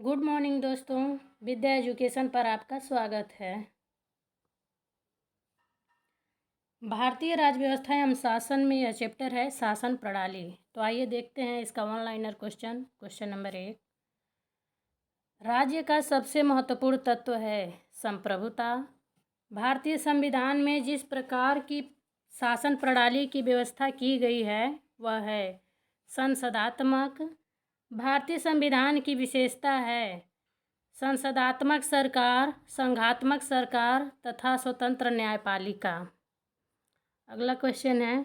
Good morning दोस्तों, विद्या education पर आपका स्वागत है। भारतीय राज्य व्यवस्था एवं शासन में यह चैप्टर है शासन प्रणाली। तो आइए देखते हैं इसका वन लाइनर क्वेश्चन नंबर 1। राज्य का सबसे महत्वपूर्ण तत्व है संप्रभुता। भारतीय संविधान में जिस प्रकार की शासन प्रणाली की व्यवस्था की गई है वह है संसदात्मक। भारतीय संविधान की विशेषता है संसदात्मक सरकार, संघात्मक सरकार तथा स्वतंत्र न्यायपालिका। अगला क्वेश्चन है,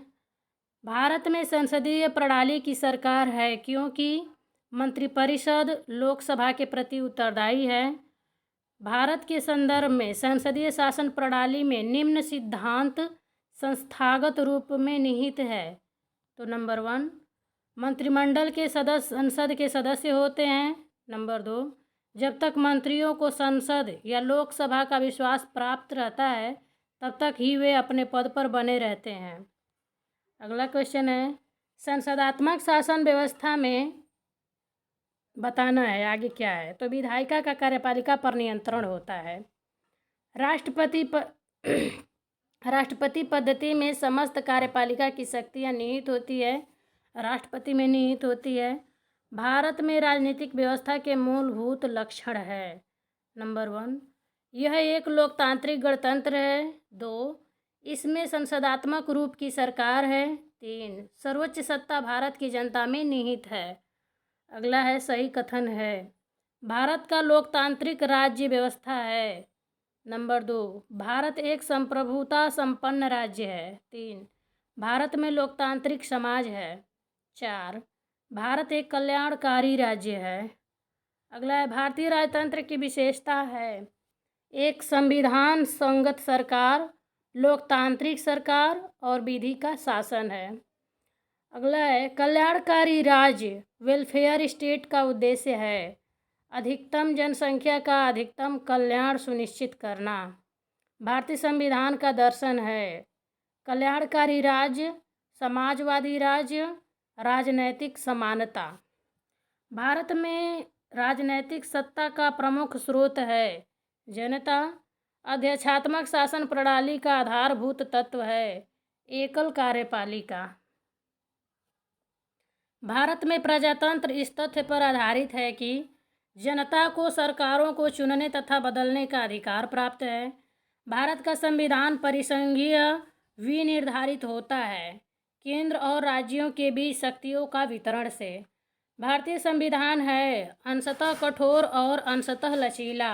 भारत में संसदीय प्रणाली की सरकार है क्योंकि मंत्रिपरिषद लोकसभा के प्रति उत्तरदायी है। भारत के संदर्भ में संसदीय शासन प्रणाली में निम्न सिद्धांत संस्थागत रूप में निहित है। तो नंबर 1, मंत्रिमंडल के सदस्य संसद के सदस्य होते हैं। नंबर 2, जब तक मंत्रियों को संसद या लोकसभा का विश्वास प्राप्त रहता है तब तक ही वे अपने पद पर बने रहते हैं। अगला क्वेश्चन है, संसदात्मक शासन व्यवस्था में बताना है आगे क्या है। तो विधायिका का कार्यपालिका पर नियंत्रण होता है। राष्ट्रपति पद्धति में समस्त कार्यपालिका की शक्तियाँ निहित होती है, राष्ट्रपति में निहित होती है। भारत में राजनीतिक व्यवस्था के मूलभूत लक्षण है। नंबर 1, यह एक लोकतांत्रिक गणतंत्र है। 2, इसमें संसदात्मक रूप की सरकार है। 3, सर्वोच्च सत्ता भारत की जनता में निहित है। अगला है सही कथन है, भारत का लोकतांत्रिक राज्य व्यवस्था है। नंबर 2, भारत एक संप्रभुता संपन्न राज्य है। 3, भारत में लोकतांत्रिक समाज है। 4, भारत एक कल्याणकारी राज्य है। अगला है, भारतीय राजतंत्र की विशेषता है एक संविधान संगत सरकार, लोकतांत्रिक सरकार और विधि का शासन है। अगला है, कल्याणकारी राज्य वेलफेयर स्टेट का उद्देश्य है अधिकतम जनसंख्या का अधिकतम कल्याण सुनिश्चित करना। भारतीय संविधान का दर्शन है कल्याणकारी राज्य, समाजवादी राज्य, राजनैतिक समानता। भारत में राजनैतिक सत्ता का प्रमुख स्रोत है जनता। अध्यक्षात्मक शासन प्रणाली का आधारभूत तत्व है एकल कार्यपालिका। भारत में प्रजातंत्र इस तथ्य पर आधारित है कि जनता को सरकारों को चुनने तथा बदलने का अधिकार प्राप्त है। भारत का संविधान परिसंघीय विनिर्धारित होता है केंद्र और राज्यों के बीच शक्तियों का वितरण से। भारतीय संविधान है अंशतः कठोर और अंशतः लचीला।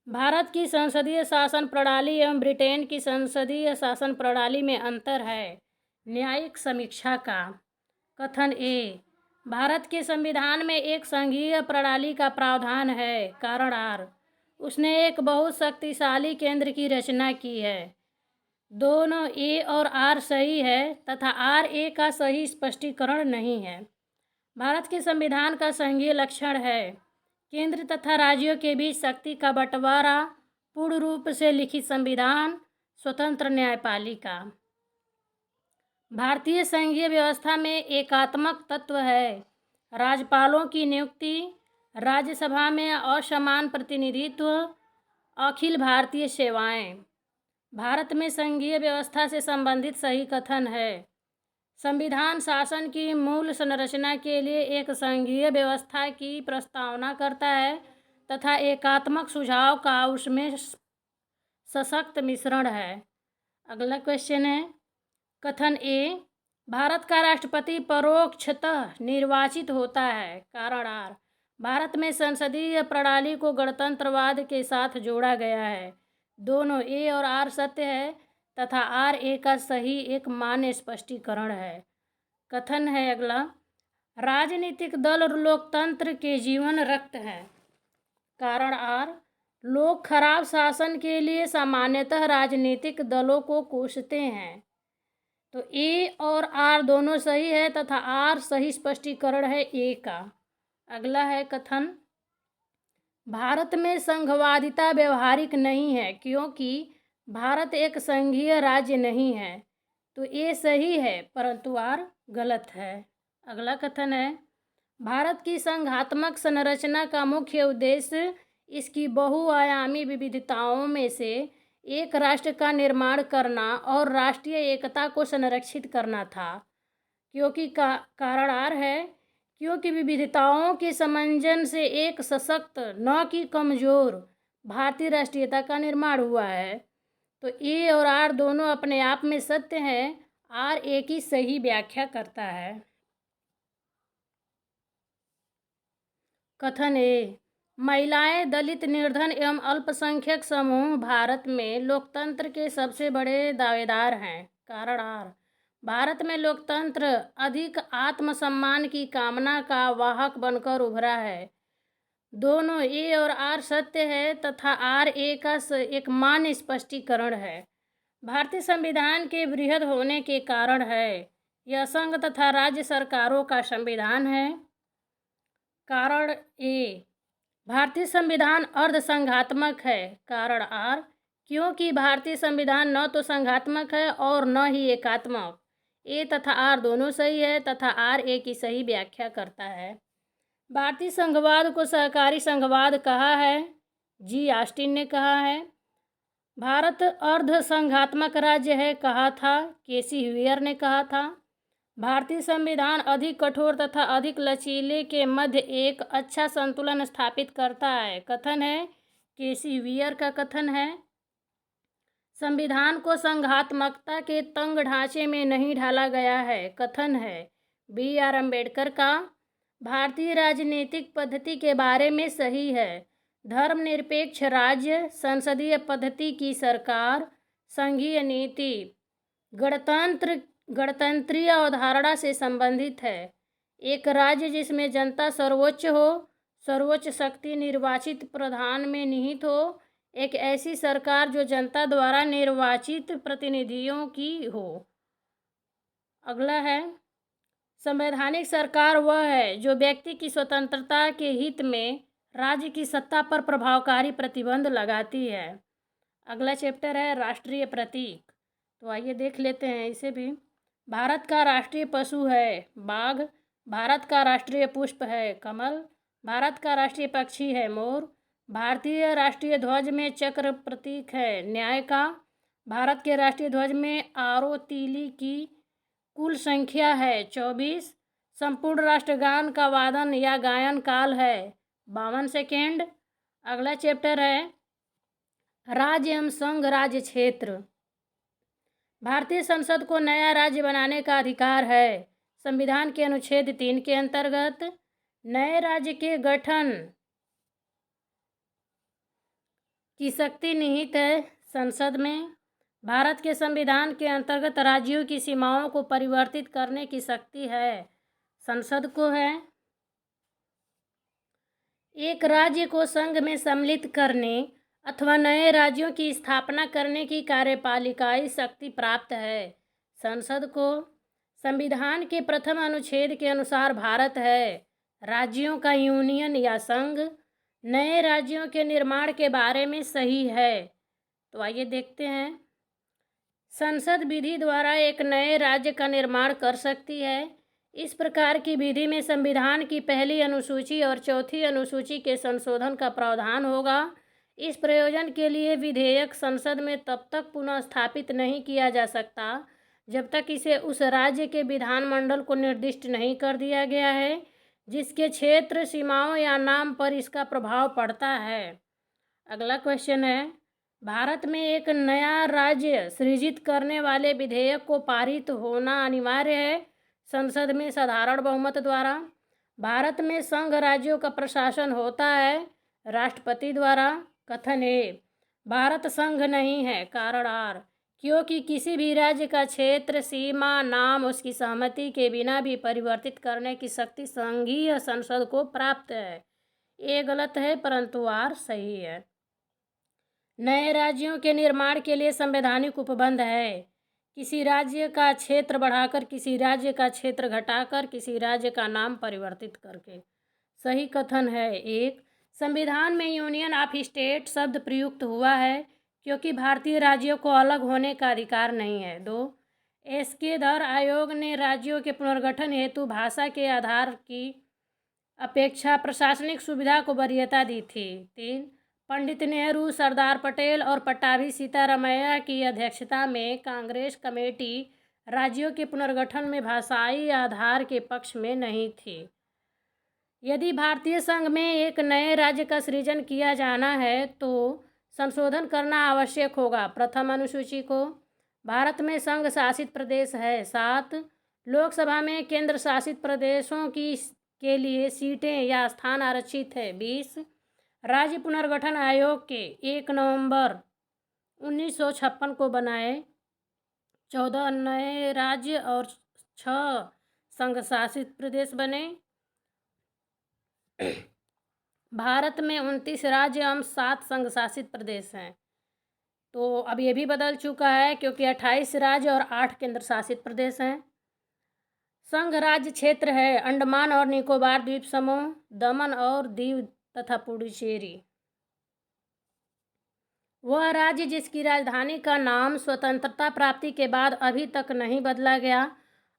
भारत की संसदीय शासन प्रणाली एवं ब्रिटेन की संसदीय शासन प्रणाली में अंतर है न्यायिक समीक्षा का। कथन ए, भारत के संविधान में एक संघीय प्रणाली का प्रावधान है। कारण आर, उसने एक बहुत शक्तिशाली केंद्र की रचना की है। दोनों ए और आर सही है तथा आर ए का सही स्पष्टीकरण नहीं है। भारत के संविधान का संघीय लक्षण है केंद्र तथा राज्यों के बीच शक्ति का बंटवारा, पूर्ण रूप से लिखित संविधान, स्वतंत्र न्यायपालिका। भारतीय संघीय व्यवस्था में एकात्मक तत्व है राज्यपालों की नियुक्ति, राज्यसभा में असमान प्रतिनिधित्व, अखिल भारतीय सेवाएं। भारत में संघीय व्यवस्था से संबंधित सही कथन है संविधान शासन की मूल संरचना के लिए एक संघीय व्यवस्था की प्रस्तावना करता है तथा एकात्मक सुझाव का उसमें सशक्त मिश्रण है। अगला क्वेश्चन है, कथन ए, भारत का राष्ट्रपति परोक्षतः निर्वाचित होता है। कारण आर, भारत में संसदीय प्रणाली को गणतंत्रवाद के साथ जोड़ा गया है। दोनों ए और आर सत्य है तथा आर ए का सही एक मान्य स्पष्टीकरण है। कथन है अगला, राजनीतिक दल लोकतंत्र के जीवन रक्त हैं। कारण आर, लोग खराब शासन के लिए सामान्यतः राजनीतिक दलों को कोसते हैं। तो ए और आर दोनों सही है तथा आर सही स्पष्टीकरण है ए का। अगला है कथन, भारत में संघवादिता व्यवहारिक नहीं है क्योंकि भारत एक संघीय राज्य नहीं है। तो ए सही है परंतु आर गलत है। अगला कथन है, भारत की संघात्मक संरचना का मुख्य उद्देश्य इसकी बहुआयामी विविधताओं में से एक राष्ट्र का निर्माण करना और राष्ट्रीय एकता को संरक्षित करना था। क्योंकि कारण आर है, क्योंकि विविधताओं के समंजन से एक सशक्त न कि कमजोर भारतीय राष्ट्रीयता का निर्माण हुआ है। तो ए और आर दोनों अपने आप में सत्य हैं। आर ए की सही व्याख्या करता है। कथन ए, महिलाएं, दलित, निर्धन एवं अल्पसंख्यक समूह भारत में लोकतंत्र के सबसे बड़े दावेदार हैं। कारण आर, भारत में लोकतंत्र अधिक आत्मसम्मान की कामना का वाहक बनकर उभरा है। दोनों ए और आर सत्य है तथा आर ए का एक मान्य स्पष्टीकरण है। भारतीय संविधान के बृहद होने के कारण है। यह संघ तथा राज्य सरकारों का संविधान है। कारण ए, भारतीय संविधान अर्धसंघात्मक है। कारण आर, क्योंकि भारतीय संविधान न तो संघात्मक है और न ही एकात्मक। ए तथा आर दोनों सही है तथा आर ए की सही व्याख्या करता है। भारतीय संघवाद को सहकारी संघवाद कहा है। जी ऑस्टिन ने कहा है। भारत अर्धसंघात्मक राज्य है कहा था। केसी ह्यूयर ने कहा था। भारतीय संविधान अधिक कठोर तथा अधिक लचीले के मध्य एक अच्छा संतुलन स्थापित करता है। कथन है, केसी ह्यूयर का कथन है। संविधान को संघात्मकता के तंग ढांचे में नहीं ढाला गया है। कथन है, बी आर अम्बेडकर का। भारतीय राजनीतिक पद्धति के बारे में सही है। धर्मनिरपेक्ष राज्य, संसदीय पद्धति की सरकार, संघीय नीति गणतंत्रीय अवधारणा से संबंधित है। एक राज्य जिसमें जनता सर्वोच्च हो, सर्वोच्च शक्ति निर्वाचित प्रधान में निहित हो। एक ऐसी सरकार जो जनता द्वारा निर्वाचित प्रतिनिधियों की हो। अगला है, संवैधानिक सरकार वह है जो व्यक्ति की स्वतंत्रता के हित में राज्य की सत्ता पर प्रभावकारी प्रतिबंध लगाती है। अगला चैप्टर है राष्ट्रीय प्रतीक। तो आइए देख लेते हैं इसे भी। भारत का राष्ट्रीय पशु है बाघ। भारत का राष्ट्रीय पुष्प है कमल। भारत का राष्ट्रीय पक्षी है मोर। भारतीय राष्ट्रीय ध्वज में चक्र प्रतीक है न्याय का। भारत के राष्ट्रीय ध्वज में आरो तीली की कुल संख्या है 24। संपूर्ण राष्ट्रगान का वादन या गायन काल है 52 सेकेंड। अगला चैप्टर है राज्य एवं संघ राज्य क्षेत्र। भारतीय संसद को नया राज्य बनाने का अधिकार है। संविधान के अनुच्छेद 3 के अंतर्गत नए राज्य के गठन की शक्ति निहित है संसद में। भारत के संविधान के अंतर्गत राज्यों की सीमाओं को परिवर्तित करने की शक्ति है संसद को है। एक राज्य को संघ में सम्मिलित करने अथवा नए राज्यों की स्थापना करने की कार्यपालिकाई शक्ति प्राप्त है संसद को। संविधान के प्रथम अनुच्छेद के अनुसार भारत है राज्यों का यूनियन या संघ। नए राज्यों के निर्माण के बारे में सही है। तो आइए देखते हैं। संसद विधि द्वारा एक नए राज्य का निर्माण कर सकती है। इस प्रकार की विधि में संविधान की पहली अनुसूची और चौथी अनुसूची के संशोधन का प्रावधान होगा। इस प्रयोजन के लिए विधेयक संसद में तब तक पुनः स्थापित नहीं किया जा सकता जब तक इसे उस राज्य के विधानमंडल को निर्दिष्ट नहीं कर दिया गया है जिसके क्षेत्र, सीमाओं या नाम पर इसका प्रभाव पड़ता है। अगला क्वेश्चन है, भारत में एक नया राज्य सृजित करने वाले विधेयक को पारित होना अनिवार्य है संसद में साधारण बहुमत द्वारा। भारत में संघ राज्यों का प्रशासन होता है राष्ट्रपति द्वारा। कथन ए, भारत संघ नहीं है। कारण आर, क्योंकि किसी भी राज्य का क्षेत्र, सीमा, नाम उसकी सहमति के बिना भी परिवर्तित करने की शक्ति संघीय संसद को प्राप्त है। ये गलत है परंतु आर सही है। नए राज्यों के निर्माण के लिए संवैधानिक उपबंध है। किसी राज्य का क्षेत्र बढ़ाकर, किसी राज्य का क्षेत्र घटाकर, किसी राज्य का नाम परिवर्तित करके। सही कथन है 1, संविधान में यूनियन ऑफ स्टेट शब्द प्रयुक्त हुआ है क्योंकि भारतीय राज्यों को अलग होने का अधिकार नहीं है। 2, एसके धर आयोग ने राज्यों के पुनर्गठन हेतु भाषा के आधार की अपेक्षा प्रशासनिक सुविधा को वरीयता दी थी। 3. पंडित नेहरू, सरदार पटेल और पट्टाभी सीतारामैया की अध्यक्षता में कांग्रेस कमेटी राज्यों के पुनर्गठन में भाषाई आधार के पक्ष में नहीं थी। यदि भारतीय संघ में एक नए राज्य का सृजन किया जाना है तो संशोधन करना आवश्यक होगा। प्रथम अनुसूची को भारत में संघ शासित प्रदेश है। 7. लोकसभा में केंद्र शासित प्रदेशों के लिए सीटें या स्थान आरक्षित है। 20. राज्य पुनर्गठन आयोग के 1 नवंबर 1956 को बनाए 14 नए राज्य और 6 संघ शासित प्रदेश बने। भारत में 29 राज्य एवं 7 संघ शासित प्रदेश हैं। तो अब ये भी बदल चुका है क्योंकि 28 राज्य और 8 केंद्र शासित प्रदेश हैं। संघ राज्य क्षेत्र है अंडमान और निकोबार द्वीप समूह, दमन और दीव तथा पुडुचेरी। वह राज्य जिसकी राजधानी का नाम स्वतंत्रता प्राप्ति के बाद अभी तक नहीं बदला गया।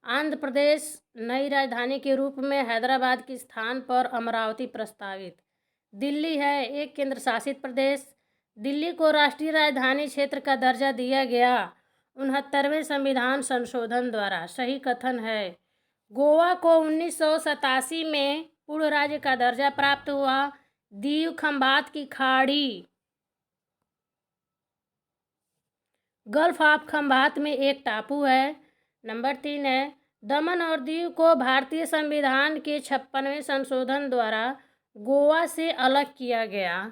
आंध्र प्रदेश नई राजधानी के रूप में हैदराबाद के स्थान पर अमरावती प्रस्तावित। दिल्ली है एक केंद्र शासित प्रदेश। दिल्ली को राष्ट्रीय राजधानी क्षेत्र का दर्जा दिया गया 69वें संविधान संशोधन द्वारा। सही कथन है। गोवा को 1987 में पूर्ण राज्य का दर्जा प्राप्त हुआ। दीव खंबात की खाड़ी गल्फ ऑफ खंबात में एक टापू है। नंबर 3 है दमन और दीव को भारतीय संविधान के 56वें संशोधन द्वारा गोवा से अलग किया गया।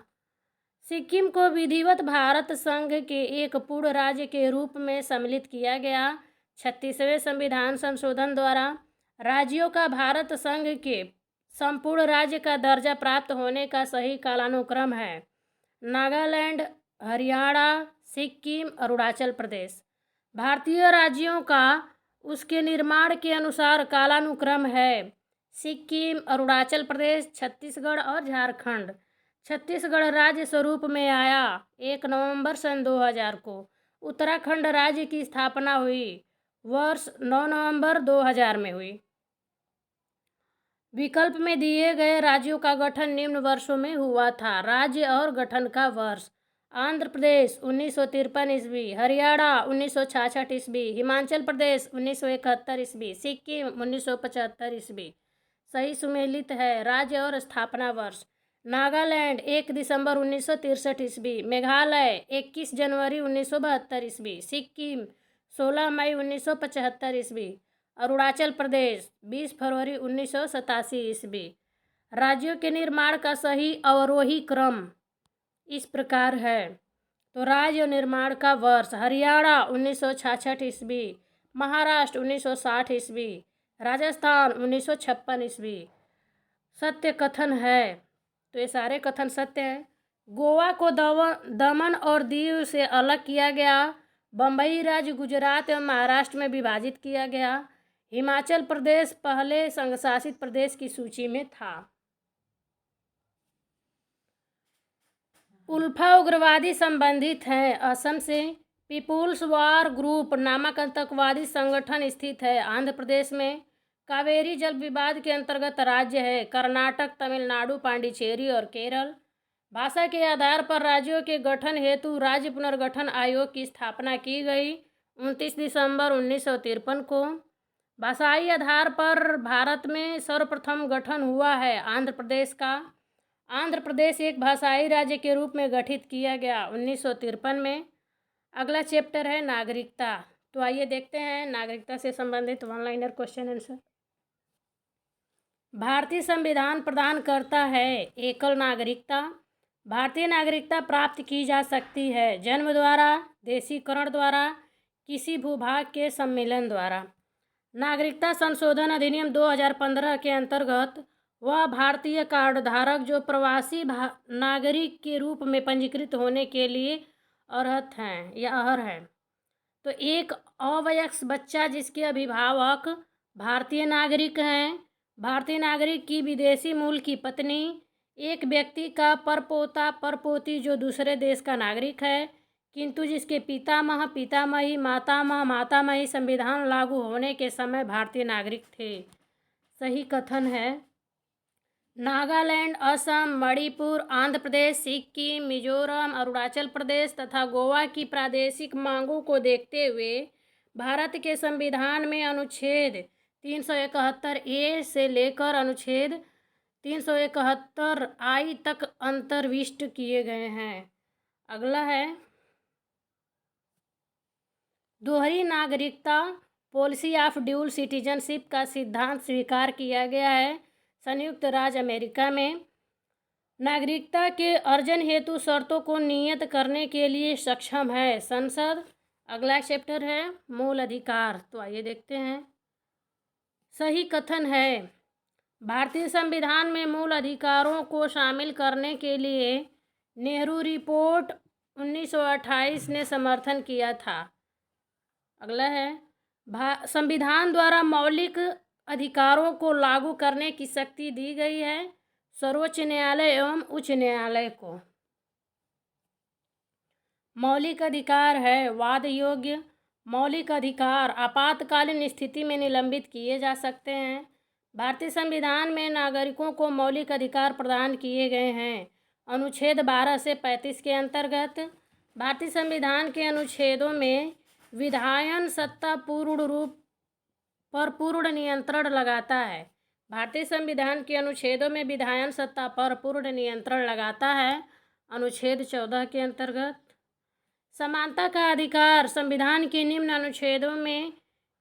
सिक्किम को विधिवत भारत संघ के एक पूर्ण राज्य के रूप में सम्मिलित किया गया 36वें संविधान संशोधन द्वारा। राज्यों का भारत संघ के संपूर्ण राज्य का दर्जा प्राप्त होने का सही कालानुक्रम है नागालैंड, हरियाणा, सिक्किम, अरुणाचल प्रदेश। भारतीय राज्यों का उसके निर्माण के अनुसार कालानुक्रम है सिक्किम, अरुणाचल प्रदेश, छत्तीसगढ़ और झारखंड। छत्तीसगढ़ राज्य स्वरूप में आया 1 नवंबर सन 2000 को। उत्तराखंड राज्य की स्थापना हुई वर्ष 9 नवंबर 2000 में हुई। विकल्प में दिए गए राज्यों का गठन निम्न वर्षों में हुआ था। राज्य और गठन का वर्ष: आंध्र प्रदेश 1953 ईस्वी, हरियाणा 1966 ईस्वी, हिमाचल प्रदेश 1971 ईस्वी, सिक्किम 1975 ईस्वी। सही सुमेलित है। राज्य और स्थापना वर्ष: नागालैंड 1 दिसंबर 1963 ईस्वी, मेघालय 21 जनवरी 1972 ईस्वी, सिक्किम 16 मई 1975 ईस्वी, अरुणाचल प्रदेश 20 फरवरी 1987 ईस्वी। राज्यों के निर्माण का सही अवरोही क्रम इस प्रकार है। तो राज्य निर्माण का वर्ष: हरियाणा 1966 ईस्वी, महाराष्ट्र 1960 ईस्वी, राजस्थान 1956 ईस्वी। सत्य कथन है। तो ये सारे कथन सत्य हैं। गोवा को दमन और दीव से अलग किया गया। बम्बई राज्य गुजरात एवं महाराष्ट्र में विभाजित किया गया। हिमाचल प्रदेश पहले संघ शासित प्रदेश की सूची में था। उल्फा उग्रवादी संबंधित हैं। असम से पीपुल्स वार ग्रुप नामक आतंकवादी संगठन स्थित है। आंध्र प्रदेश में कावेरी जल विवाद के अंतर्गत राज्य है। कर्नाटक, तमिलनाडु, पांडिचेरी और केरल। भाषा के आधार पर राज्यों के गठन हेतु राज्य पुनर्गठन आयोग की स्थापना की गई 29 दिसंबर 1953 को। भाषाई आधार पर भारत में सर्वप्रथम गठन हुआ है आंध्र प्रदेश का। आंध्र प्रदेश एक भाषाई राज्य के रूप में गठित किया गया 1953 में। अगला चैप्टर है नागरिकता। तो आइए देखते हैं नागरिकता से संबंधित वन लाइनर क्वेश्चन आंसर। भारतीय संविधान प्रदान करता है एकल नागरिकता। भारतीय नागरिकता प्राप्त की जा सकती है जन्म द्वारा, देशीकरण द्वारा, किसी भूभाग के सम्मेलन द्वारा। नागरिकता संशोधन अधिनियम 2015 के अंतर्गत वह भारतीय कार्ड धारक जो प्रवासी नागरिक के रूप में पंजीकृत होने के लिए अर्हत हैं या अहर हैं। तो एक अवयस्क बच्चा जिसके अभिभावक भारतीय नागरिक हैं, भारतीय नागरिक की विदेशी मूल की पत्नी, एक व्यक्ति का परपोता परपोती जो दूसरे देश का नागरिक है किंतु जिसके पितामह पितामही मातामह मातामही संविधान लागू होने के समय भारतीय नागरिक थे। सही कथन है। नागालैंड, असम, मणिपुर, आंध्र प्रदेश, सिक्किम, मिजोरम, अरुणाचल प्रदेश तथा गोवा की प्रादेशिक मांगों को देखते हुए भारत के संविधान में अनुच्छेद 371 से लेकर अनुच्छेद 371 तक अंतर्विष्ट किए गए हैं। अगला है दोहरी नागरिकता पॉलिसी ऑफ ड्यूल सिटीजनशिप का सिद्धांत स्वीकार किया गया है संयुक्त राज्य अमेरिका में। नागरिकता के अर्जन हेतु शर्तों को नियत करने के लिए सक्षम है संसद। अगला चैप्टर है मूल अधिकार, तो आइए देखते हैं। सही कथन है। भारतीय संविधान में मूल अधिकारों को शामिल करने के लिए नेहरू रिपोर्ट 1928 ने समर्थन किया था। अगला है संविधान द्वारा मौलिक अधिकारों को लागू करने की शक्ति दी गई है सर्वोच्च न्यायालय एवं उच्च न्यायालय को। मौलिक अधिकार है वाद योग्य। मौलिक अधिकार आपातकालीन स्थिति में निलंबित किए जा सकते हैं। भारतीय संविधान में नागरिकों को मौलिक अधिकार प्रदान किए गए हैं। अनुच्छेद 12 से 35 के अंतर्गत भारतीय संविधान के अनुच्छेदों में विधायन सत्ता पूर्ण नियंत्रण लगाता है। भारतीय संविधान के अनुच्छेदों में विधायन सत्ता पर पूर्ण नियंत्रण लगाता है। अनुच्छेद 14 के अंतर्गत समानता का अधिकार संविधान के निम्न अनुच्छेदों में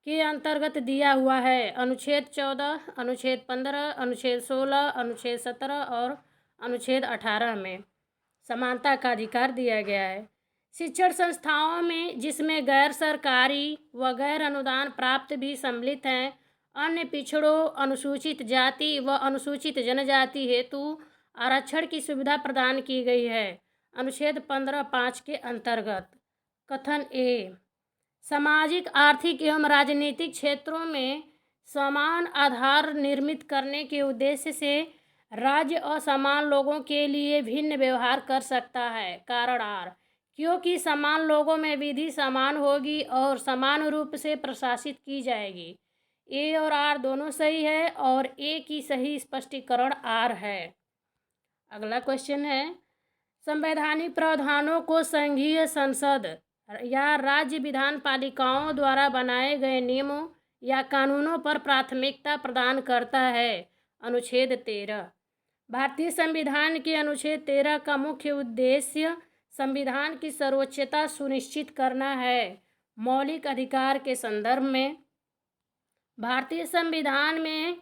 के अंतर्गत दिया हुआ है। अनुच्छेद 14, अनुच्छेद 15, अनुच्छेद 16, अनुच्छेद 17 और अनुच्छेद 18 में समानता का अधिकार दिया गया है। शिक्षण संस्थाओं में जिसमें गैर सरकारी व गैर अनुदान प्राप्त भी सम्मिलित हैं, अन्य पिछड़ों, अनुसूचित जाति व अनुसूचित जनजाति हेतु आरक्षण की सुविधा प्रदान की गई है। अनुच्छेद 15(5) के अंतर्गत। कथन ए सामाजिक, आर्थिक एवं राजनीतिक क्षेत्रों में समान आधार निर्मित करने के उद्देश्य से राज्य असमान लोगों के लिए भिन्न व्यवहार कर सकता है। कारण आर, क्योंकि समान लोगों में विधि समान होगी और समान रूप से प्रशासित की जाएगी। ए और आर दोनों सही है और ए की सही स्पष्टीकरण आर है। अगला क्वेश्चन है संवैधानिक प्रावधानों को संघीय संसद या राज्य विधान पालिकाओं द्वारा बनाए गए नियमों या कानूनों पर प्राथमिकता प्रदान करता है। अनुच्छेद 13। भारतीय संविधान के अनुच्छेद 13 का मुख्य उद्देश्य संविधान की सर्वोच्चता सुनिश्चित करना है। मौलिक अधिकार के संदर्भ में भारतीय संविधान में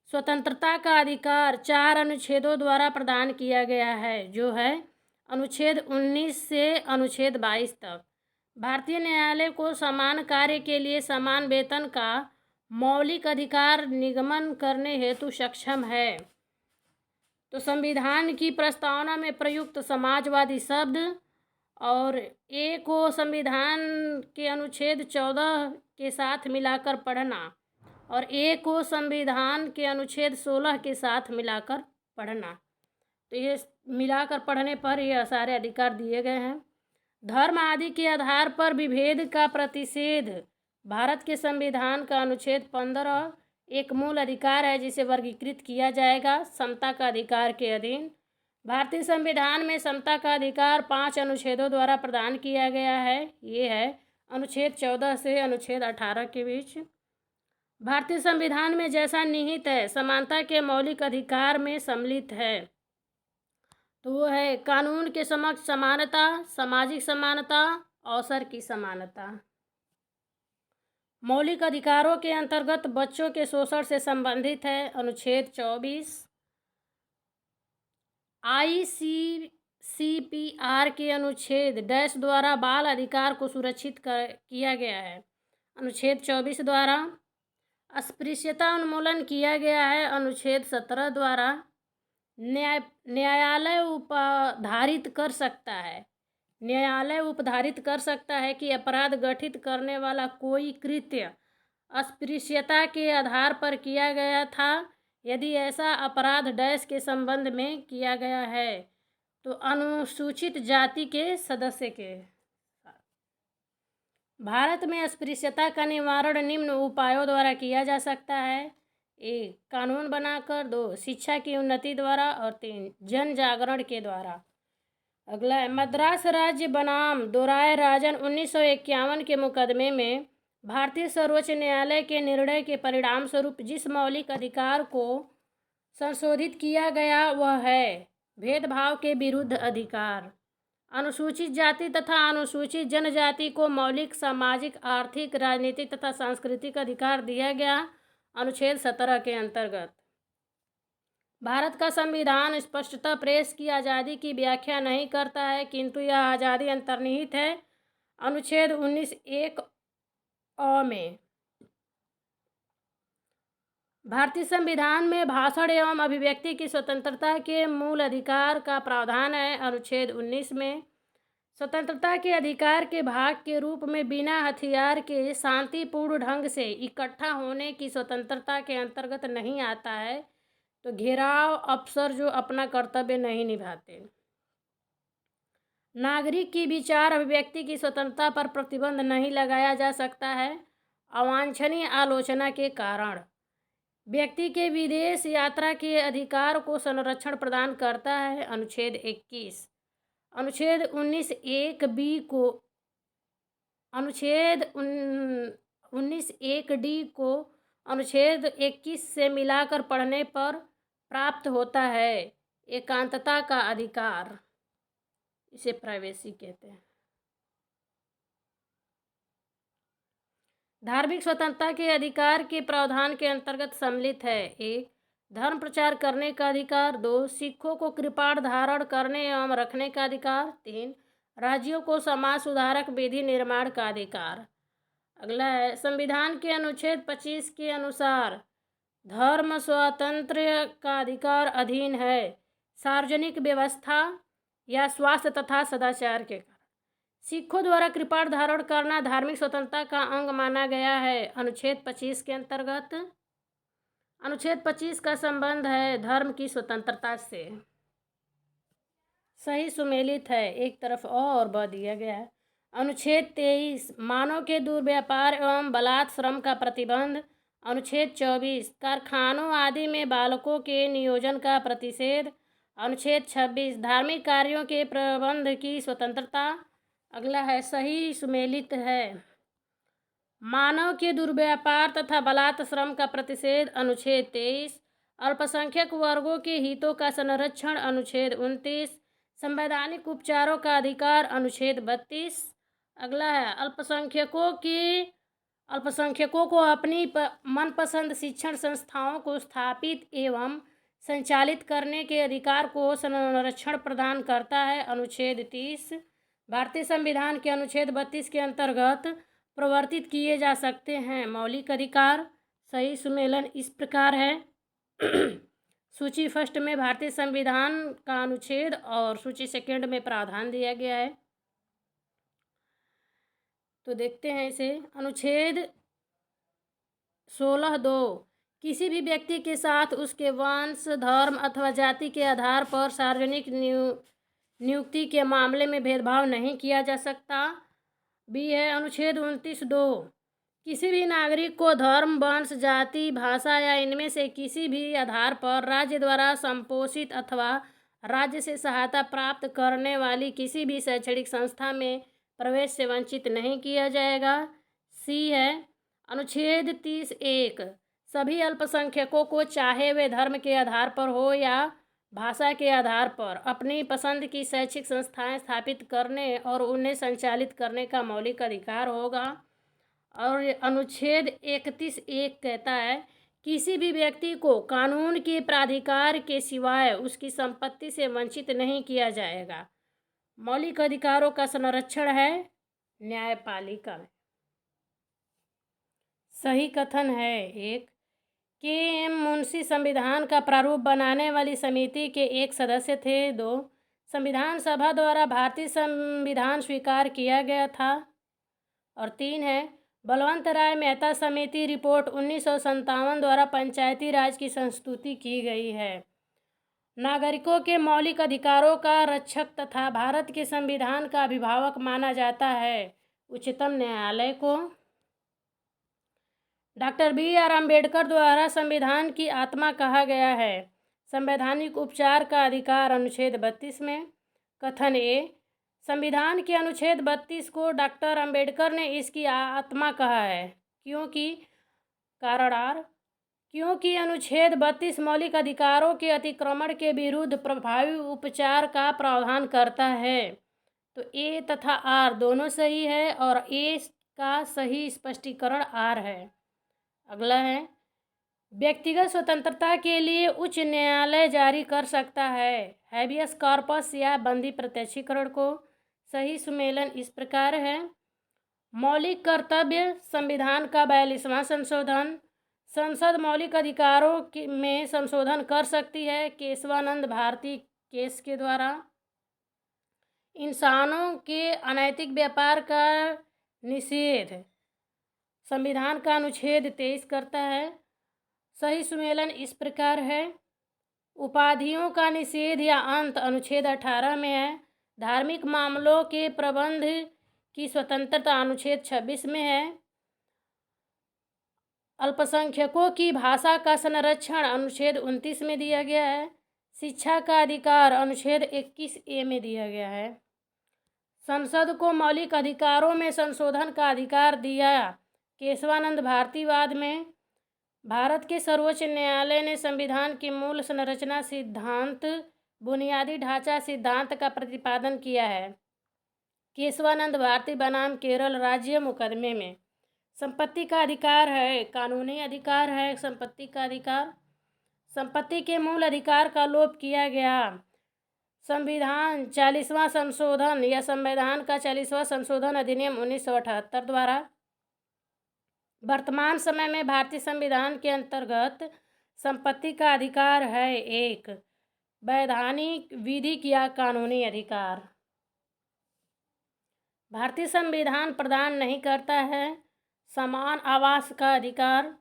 स्वतंत्रता का अधिकार 4 अनुच्छेदों द्वारा प्रदान किया गया है, जो है अनुच्छेद 19 से अनुच्छेद 22 तक। भारतीय न्यायालय को समान कार्य के लिए समान वेतन का मौलिक अधिकार निगमन करने हेतु सक्षम है। तो संविधान की प्रस्तावना में प्रयुक्त समाजवादी शब्द और ए को संविधान के अनुच्छेद 14 के साथ मिलाकर पढ़ना और ए को संविधान के अनुच्छेद 16 के साथ मिलाकर पढ़ना। तो ये मिलाकर पढ़ने पर ये सारे अधिकार दिए गए हैं। धर्म आदि के आधार पर विभेद का प्रतिषेध भारत के संविधान का अनुच्छेद 15 एक मूल अधिकार है जिसे वर्गीकृत किया जाएगा समता का अधिकार के अधीन। भारतीय संविधान में समता का अधिकार 5 अनुच्छेदों द्वारा प्रदान किया गया है। ये है अनुच्छेद 14 से अनुच्छेद 18 के बीच। भारतीय संविधान में जैसा निहित है समानता के मौलिक अधिकार में सम्मिलित है, तो वो है कानून के समक्ष समानता, सामाजिक समानता, अवसर की समानता। मौलिक अधिकारों के अंतर्गत बच्चों के शोषण से संबंधित है अनुच्छेद 24। ICCPR के अनुच्छेद डैश द्वारा बाल अधिकार को सुरक्षित किया गया है। अनुच्छेद 24 द्वारा अस्पृश्यता उन्मूलन किया गया है। अनुच्छेद 17 द्वारा न्यायालय उपधारित कर सकता है कि अपराध गठित करने वाला कोई कृत्य अस्पृश्यता के आधार पर किया गया था यदि ऐसा अपराध डैश के संबंध में किया गया है तो अनुसूचित जाति के सदस्य के। भारत में अस्पृश्यता का निवारण निम्न उपायों द्वारा किया जा सकता है। 1. कानून बनाकर, 2. शिक्षा की उन्नति द्वारा और 3. जन जागरण के द्वारा। अगला है, मद्रास राज्य बनाम दोराय राजन 1951 के मुकदमे में भारतीय सर्वोच्च न्यायालय के निर्णय के परिणाम स्वरूप जिस मौलिक अधिकार को संशोधित किया गया वह है भेदभाव के विरुद्ध अधिकार। अनुसूचित जाति तथा अनुसूचित जनजाति को मौलिक सामाजिक, आर्थिक, राजनीतिक तथा सांस्कृतिक अधिकार दिया गया अनुच्छेद 17 के अंतर्गत। भारत का संविधान स्पष्टतः प्रेस की आज़ादी की व्याख्या नहीं करता है, किंतु यह आज़ादी अंतर्निहित है अनुच्छेद 19(1) अ में। भारतीय संविधान में भाषण एवं अभिव्यक्ति की स्वतंत्रता के मूल अधिकार का प्रावधान है अनुच्छेद 19 में। स्वतंत्रता के अधिकार के भाग के रूप में बिना हथियार के शांतिपूर्ण ढंग से इकट्ठा होने की स्वतंत्रता के अंतर्गत नहीं आता है। तो घेराव अफसर जो अपना कर्तव्य नहीं निभाते। नागरिक की विचार अभिव्यक्ति की स्वतंत्रता पर प्रतिबंध नहीं लगाया जा सकता है अवांछनीय आलोचना के कारण। व्यक्ति के विदेश यात्रा के अधिकार को संरक्षण प्रदान करता है अनुच्छेद 21। अनुच्छेद 19(1)(b) को अनुच्छेद 19(1)(d) को अनुच्छेद 21 से मिलाकर पढ़ने पर प्राप्त होता है एकांतता का अधिकार, इसे प्राइवेसी कहते हैं। धार्मिक स्वतंत्रता के अधिकार के प्रावधान के अंतर्गत सम्मिलित है 1. धर्म प्रचार करने का अधिकार, 2. सिखों को कृपाण धारण करने एवं रखने का अधिकार, 3. राज्यों को समाज सुधारक विधि निर्माण का अधिकार। अगला है, संविधान के अनुच्छेद 25 के अनुसार धर्म स्वातंत्र्य का अधिकार अधीन है सार्वजनिक व्यवस्था या स्वास्थ्य तथा सदाचार के कारण। सिखों द्वारा कृपाण धारण करना धार्मिक स्वतंत्रता का अंग माना गया है अनुच्छेद 25 के अंतर्गत। अनुच्छेद 25 का संबंध है धर्म की स्वतंत्रता से। सही सुमेलित है, एक तरफ अ और ब दिया गया है। अनुच्छेद 23 मानव के दुर्व्यापार एवं बलात् श्रम का प्रतिबंध। अनुच्छेद 24 कारखानों आदि में बालकों के नियोजन का प्रतिषेध। अनुच्छेद 26 धार्मिक कार्यों के प्रबंध की स्वतंत्रता। अगला है, सही सुमेलित है, मानव के दुर्व्यापार तथा बलात् श्रम का प्रतिषेध अनुच्छेद 23। अल्पसंख्यक वर्गों के हितों का संरक्षण अनुच्छेद 29। संवैधानिक उपचारों का अधिकार अनुच्छेद 32। अगला है, अल्पसंख्यकों को अपनी मनपसंद शिक्षण संस्थाओं को स्थापित एवं संचालित करने के अधिकार को संरक्षण प्रदान करता है अनुच्छेद 30। भारतीय संविधान के अनुच्छेद 32 के अंतर्गत प्रवर्तित किए जा सकते हैं मौलिक अधिकार। सही सुमेलन इस प्रकार है सूची फर्स्ट में भारतीय संविधान का अनुच्छेद और सूची सेकंड में प्रावधान दिया गया है। तो देखते हैं इसे। अनुच्छेद 16(2) किसी भी व्यक्ति के साथ उसके वंश, धर्म अथवा जाति के आधार पर सार्वजनिक नियुक्ति के मामले में भेदभाव नहीं किया जा सकता। बी है अनुच्छेद 29(2) किसी भी नागरिक को धर्म, वंश, जाति, भाषा या इनमें से किसी भी आधार पर राज्य द्वारा संपोषित अथवा राज्य से सहायता प्राप्त करने वाली किसी भी शैक्षणिक संस्था में प्रवेश से वंचित नहीं किया जाएगा। सी है अनुच्छेद 30(1) सभी अल्पसंख्यकों को चाहे वे धर्म के आधार पर हो या भाषा के आधार पर अपनी पसंद की शैक्षिक संस्थाएं स्थापित करने और उन्हें संचालित करने का मौलिक अधिकार होगा। और अनुच्छेद 31(1) कहता है किसी भी व्यक्ति को कानून के प्राधिकार के सिवाय उसकी संपत्ति से वंचित नहीं किया जाएगा। मौलिक अधिकारों का संरक्षण है न्यायपालिका में। सही कथन है 1 के एम मुंशी संविधान का प्रारूप बनाने वाली समिति के एक सदस्य थे। 2 संविधान सभा द्वारा भारतीय संविधान स्वीकार किया गया था। और 3 है बलवंत राय मेहता समिति रिपोर्ट 1957 द्वारा पंचायती राज की संस्तुति की गई है। नागरिकों के मौलिक अधिकारों का रक्षक तथा भारत के संविधान का अभिभावक माना जाता है उच्चतम न्यायालय को। डॉक्टर BR अम्बेडकर द्वारा संविधान की आत्मा कहा गया है। संवैधानिक उपचार का अधिकार अनुच्छेद 32 में। कथन ए, संविधान के अनुच्छेद 32 को डॉक्टर अम्बेडकर ने इसकी आत्मा कहा है। कारण आर, क्योंकि अनुच्छेद 32 मौलिक अधिकारों के अतिक्रमण के विरुद्ध प्रभावी उपचार का प्रावधान करता है। तो ए तथा आर दोनों सही है और ए का सही स्पष्टीकरण आर है। अगला है, व्यक्तिगत स्वतंत्रता के लिए उच्च न्यायालय जारी कर सकता है हैबियस कॉर्पस या बंदी प्रत्यक्षीकरण को। सही सुमेलन इस प्रकार है। मौलिक कर्तव्य संविधान का 42वां संशोधन। संसद मौलिक अधिकारों में संशोधन कर सकती है केशवानंद भारती केस के द्वारा। इंसानों के अनैतिक व्यापार का निषेध संविधान का अनुच्छेद 23 करता है। सही सुमेलन इस प्रकार है। उपाधियों का निषेध या अंत अनुच्छेद 18 में है। धार्मिक मामलों के प्रबंध की स्वतंत्रता अनुच्छेद 26 में है। अल्पसंख्यकों की भाषा का संरक्षण अनुच्छेद 29 में दिया गया है। शिक्षा का अधिकार अनुच्छेद 21A में दिया गया है। संसद को मौलिक अधिकारों में संशोधन का अधिकार दिया केशवानंद भारतीवाद में। भारत के सर्वोच्च न्यायालय ने संविधान की मूल संरचना सिद्धांत बुनियादी ढांचा सिद्धांत का प्रतिपादन किया है। केशवानंद भारती बनाम केरल राज्य मुकदमे में। संपत्ति का अधिकार है, कानूनी अधिकार है। संपत्ति का अधिकार, संपत्ति के मूल अधिकार का लोप किया गया। संविधान 40वां संशोधन या संविधान का 40वां संशोधन अधिनियम 1978 द्वारा। वर्तमान समय में भारतीय संविधान के अंतर्गत संपत्ति का अधिकार है एक वैधानिक, विधिक या कानूनी अधिकार। भारतीय संविधान प्रदान नहीं करता है समान आवास का अधिकार।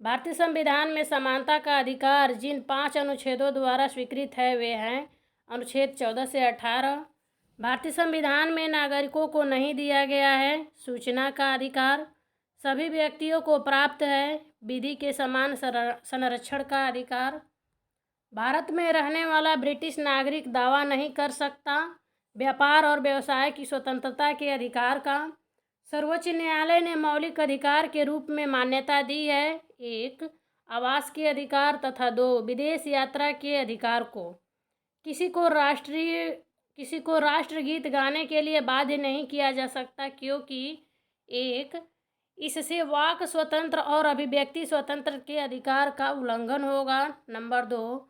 भारतीय संविधान में समानता का अधिकार जिन 5 अनुच्छेदों द्वारा स्वीकृत है वे हैं अनुच्छेद 14 से 18। भारतीय संविधान में नागरिकों को नहीं दिया गया है सूचना का अधिकार। सभी व्यक्तियों को प्राप्त है विधि के समान संरक्षण का अधिकार। भारत में रहने वाला ब्रिटिश नागरिक दावा नहीं कर सकता व्यापार और व्यवसाय की स्वतंत्रता के अधिकार का। सर्वोच्च न्यायालय ने मौलिक अधिकार के रूप में मान्यता दी है 1 आवास के अधिकार तथा 2 विदेश यात्रा के अधिकार को। किसी को राष्ट्रगीत गाने के लिए बाध्य नहीं किया जा सकता क्योंकि 1 इससे वाक स्वतंत्र और अभिव्यक्ति स्वतंत्र के अधिकार का उल्लंघन होगा। नंबर 2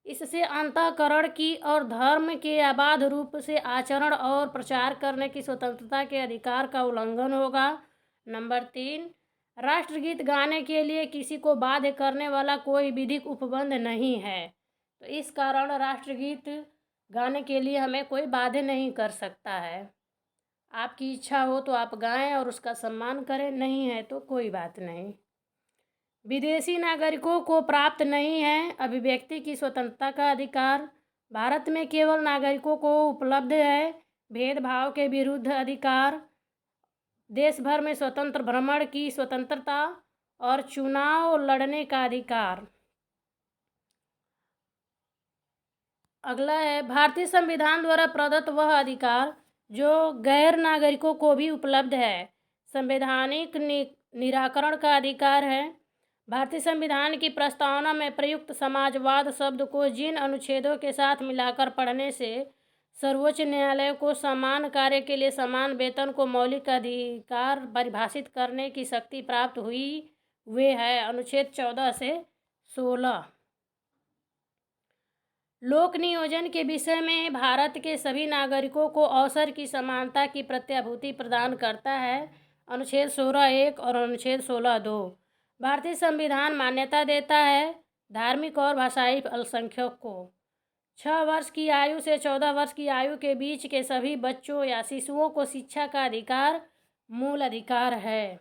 इससे अंतःकरण की और धर्म के अबाध रूप से आचरण और प्रचार करने की स्वतंत्रता के अधिकार का उल्लंघन होगा। नंबर 3 राष्ट्रगीत गाने के लिए किसी को बाध्य करने वाला कोई विधिक उपबंध नहीं है। तो इस कारण राष्ट्रगीत गाने के लिए हमें कोई बाध्य नहीं कर सकता है। आपकी इच्छा हो तो आप गाएं और उसका सम्मान करें, नहीं है तो कोई बात नहीं। विदेशी नागरिकों को प्राप्त नहीं है अभिव्यक्ति की स्वतंत्रता का अधिकार। भारत में केवल नागरिकों को उपलब्ध है भेदभाव के विरुद्ध अधिकार, देश भर में स्वतंत्र भ्रमण की स्वतंत्रता और चुनाव लड़ने का अधिकार। अगला है, भारतीय संविधान द्वारा प्रदत्त वह अधिकार जो गैर नागरिकों को भी उपलब्ध है संवैधानिक निराकरण का अधिकार है। भारतीय संविधान की प्रस्तावना में प्रयुक्त समाजवाद शब्द को जिन अनुच्छेदों के साथ मिलाकर पढ़ने से सर्वोच्च न्यायालय को समान कार्य के लिए समान वेतन को मौलिक अधिकार परिभाषित करने की शक्ति प्राप्त हुई वे है अनुच्छेद 14 से 16। लोक नियोजन के विषय में भारत के सभी नागरिकों को अवसर की समानता की प्रत्याभूति प्रदान करता है अनुच्छेद 16(1) और अनुच्छेद 16(2). भारतीय संविधान मान्यता देता है धार्मिक और भाषाई अल्पसंख्यक को 6 वर्ष की आयु से 14 वर्ष की आयु के बीच के सभी बच्चों या शिशुओं को शिक्षा का अधिकार मूल अधिकार है।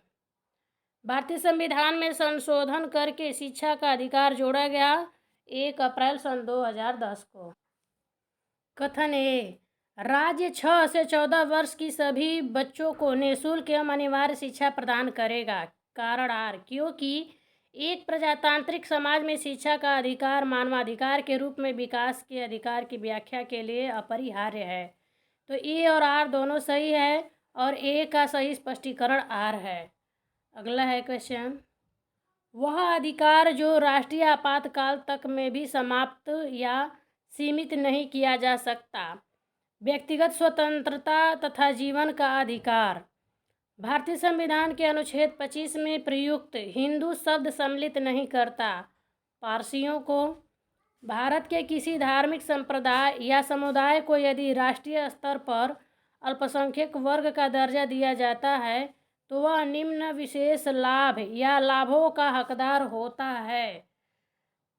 भारतीय संविधान में संशोधन करके शिक्षा का अधिकार जोड़ा गया 1 अप्रैल सन 2010 को। कथन ए, राज्य 6 से 14 वर्ष की सभी बच्चों को निःशुल्क एवं अनिवार्य शिक्षा प्रदान करेगा। कारण आर, क्योंकि एक प्रजातांत्रिक समाज में शिक्षा का अधिकार मानवाधिकार के रूप में विकास के अधिकार की व्याख्या के लिए अपरिहार्य है। तो ए और आर दोनों सही है और ए का सही स्पष्टीकरण आर है। अगला है क्वेश्चन, वह अधिकार जो राष्ट्रीय आपातकाल तक में भी समाप्त या सीमित नहीं किया जा सकता। व्यक्तिगत स्वतंत्रता तथा जीवन का अधिकार। भारतीय संविधान के अनुच्छेद 25 में प्रयुक्त हिंदू शब्द सम्मिलित नहीं करता पारसियों को। भारत के किसी धार्मिक संप्रदाय या समुदाय को यदि राष्ट्रीय स्तर पर अल्पसंख्यक वर्ग का दर्जा दिया जाता है तो वह निम्न विशेष लाभ या लाभों का हकदार होता है।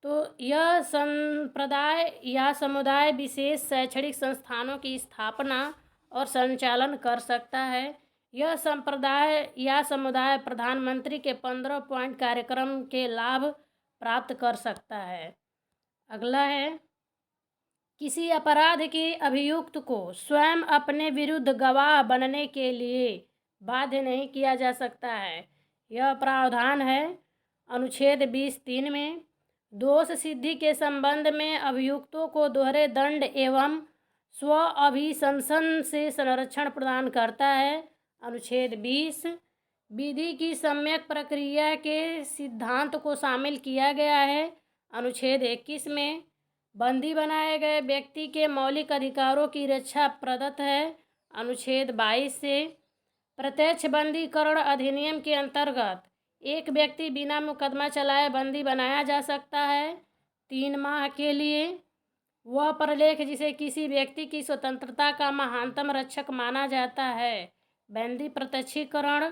तो यह संप्रदाय या समुदाय विशेष शैक्षणिक संस्थानों की स्थापना और संचालन कर सकता है। यह संप्रदाय या समुदाय प्रधानमंत्री के 15 पॉइंट कार्यक्रम के लाभ प्राप्त कर सकता है। अगला है, किसी अपराध के अभियुक्त को स्वयं अपने विरुद्ध गवाह बनने के लिए बाध्य नहीं किया जा सकता है। यह प्रावधान है अनुच्छेद 20(3) में। दोष सिद्धि के संबंध में अभियुक्तों को दोहरे दंड एवं स्व अभिशंसन से संरक्षण प्रदान करता है। अनुच्छेद 20 विधि की सम्यक प्रक्रिया के सिद्धांत को शामिल किया गया है। अनुच्छेद 21 में बंदी बनाए गए व्यक्ति के मौलिक अधिकारों की रक्षा प्रदत्त है। अनुच्छेद 22 से प्रत्यक्ष बंदीकरण अधिनियम के अंतर्गत एक व्यक्ति बिना मुकदमा चलाए बंदी बनाया जा सकता है 3 माह के लिए। वह प्रलेख जिसे किसी व्यक्ति की स्वतंत्रता का महानतम रक्षक माना जाता है। बंदी प्रत्यक्षीकरण।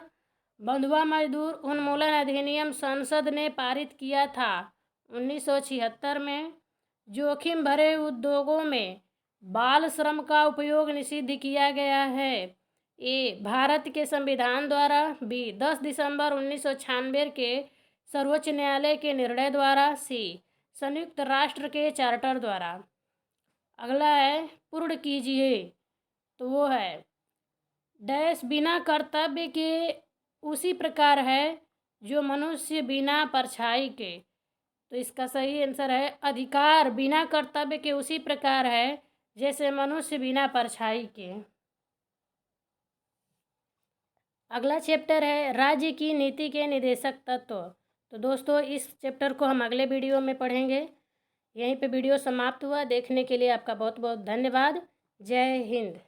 बंधुआ मजदूर उन्मूलन अधिनियम संसद ने पारित किया था 1976 में। जोखिम भरे उद्योगों में बाल श्रम का उपयोग निषिद्ध किया गया है। ए भारत के संविधान द्वारा। बी 10 दिसंबर 1996 के सर्वोच्च न्यायालय के निर्णय द्वारा। सी संयुक्त राष्ट्र के चार्टर द्वारा। अगला है, पूर्ण कीजिए। तो वो है डैश बिना कर्तव्य के उसी प्रकार है जो मनुष्य बिना परछाई के। तो इसका सही आंसर है अधिकार बिना कर्तव्य के उसी प्रकार है जैसे मनुष्य बिना परछाई के। अगला चैप्टर है राज्य की नीति के निदेशक तत्व। तो दोस्तों इस चैप्टर को हम अगले वीडियो में पढ़ेंगे। यहीं पे वीडियो समाप्त हुआ। देखने के लिए आपका बहुत बहुत धन्यवाद। जय हिंद।